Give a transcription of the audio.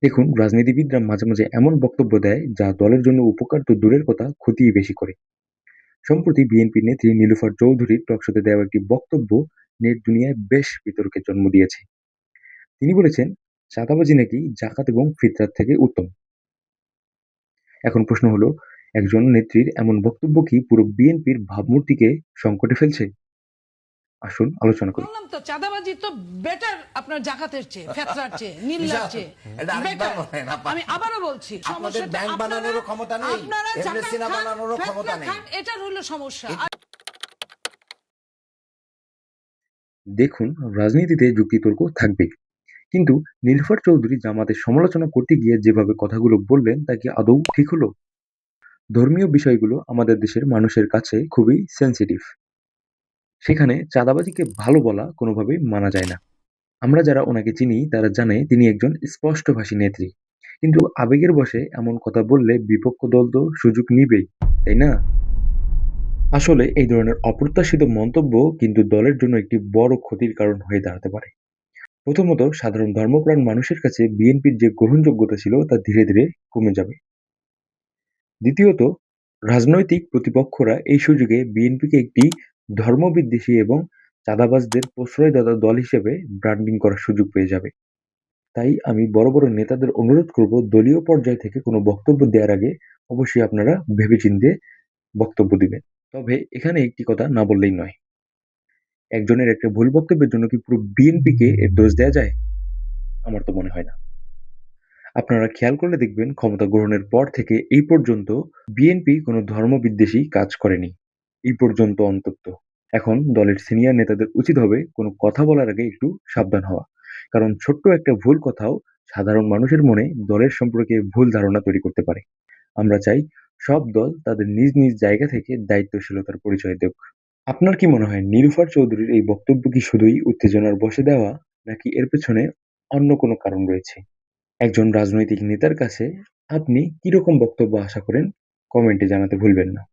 দেখুন, রাজনীতিবিদরা মাঝে মাঝে এমন বক্তব্য দেয় যা দলের জন্য উপকার তো দূরের কথা, ক্ষতিই বেশি করে। সম্প্রতি বিএনপি নেত্রী নীলুফার চৌধুরীর টকশোতে দেওয়া একটি বক্তব্য নেট দুনিয়ায় বেশ বিতর্কের জন্ম দিয়েছে। তিনি বলেছেন, চাঁদাবাজি নাকি জাকাত এবং ফিতরাত থেকে উত্তম। এখন প্রশ্ন হলো, একজন নেত্রীর এমন বক্তব্য কি পুরো বিএনপির ভাবমূর্তিকে সংকটে ফেলছে? আসুন আলোচনা করি। বললাম তো চাঁদাবাজি তো বেটার আপনার জাকাতের চেয়ে, ফেতরার চেয়ে, নীলার চেয়ে বেটার। আমি আবারও বলছি, আপনাদের ব্যাংক বানানোরও ক্ষমতা নেই, আপনারা এমনেস্টি জাকাত খান, বানানোরও ক্ষমতা ফেতরা নেই। খান, এটার হলো সমস্যা। দেখুন, রাজনীতিতে যুক্তিতর্ক থাকবেই, কিন্তু নীলুফার চৌধুরী জামাতের সমালোচনা করতে গিয়ে যেভাবে কথাগুলো বললেন তা কি আদৌ ঠিক হলো? ধর্মীয় বিষয়গুলো আমাদের দেশের মানুষের কাছে খুবই সেনসিটিভ। সেখানে চাঁদাবাজিকে ভালো বলা কোনোভাবেই মানা যায় না। আমরা যারা ওনাকে চিনি তারা জানে তিনি একজন স্পষ্টভাষী নেত্রী। কিন্তু আবেগের বশে এমন কথা বললে বিপক্ষ দল তো সুযোগ নিবেই, তাই না? আসলে এই ধরনের অপ্রত্যাশিত মন্তব্য কিন্তু দলের জন্য একটি বড় ক্ষতির কারণ হয়ে দাঁড়াতে পারে। প্রথমত, সাধারণ ধর্মপ্রাণ মানুষের কাছে বিএনপির যে গ্রহণযোগ্যতা ছিল তা ধীরে ধীরে কমে যাবে। দ্বিতীয়ত, রাজনৈতিক প্রতিপক্ষরা এই সুযোগে বিএনপিকে একটি ধর্মবিদ্বেষী এবং চাঁদাবাজদের প্রশ্রয়দাতা দল হিসেবে ব্র্যান্ডিং করার সুযোগ পেয়ে যাবে। তাই আমি বড় বড় নেতাদের অনুরোধ করব, দলীয় পর্যায় থেকে কোনো বক্তব্য দেওয়ার আগে অবশ্যই আপনারা ভেবেচিন্তে বক্তব্য দিবেন। তবে এখানে একটি কথা না বললেই নয়, একজনের একটা ভুল বক্তব্যের জন্য কি পুরো বিএনপিকে এর দোষ দেওয়া যায়? আমার তো মনে হয় না। আপনারা খেয়াল করলে দেখবেন, ক্ষমতা গ্রহণের পর থেকে এই পর্যন্ত বিএনপি কোনো ধর্মবিদ্বেষী কাজ করেনি। এই পর্যন্ত অন্তত। এখন দলের সিনিয়র নেতাদের উচিত হবে কোনো কথা বলার আগে একটু সাবধান হওয়া। কারণ ছোট্ট একটা ভুল কথাও সাধারণ মানুষের মনে দলের সম্পর্কে ভুল ধারণা তৈরি করতে পারে। আমরা চাই সব দল তাদের নিজ নিজ জায়গা থেকে দায়িত্বশীলতার পরিচয় দেক। আপনার কি মনে হয়, নীলুফার চৌধুরীর এই বক্তব্য কি শুধুই উত্তেজনার বশে দেওয়া, নাকি এর পেছনে অন্য কোনো কারণ রয়েছে? একজন রাজনৈতিক নেতার কাছে আপনি কিরকম বক্তব্য আশা করেন, কমেন্টে জানাতে ভুলবেন না।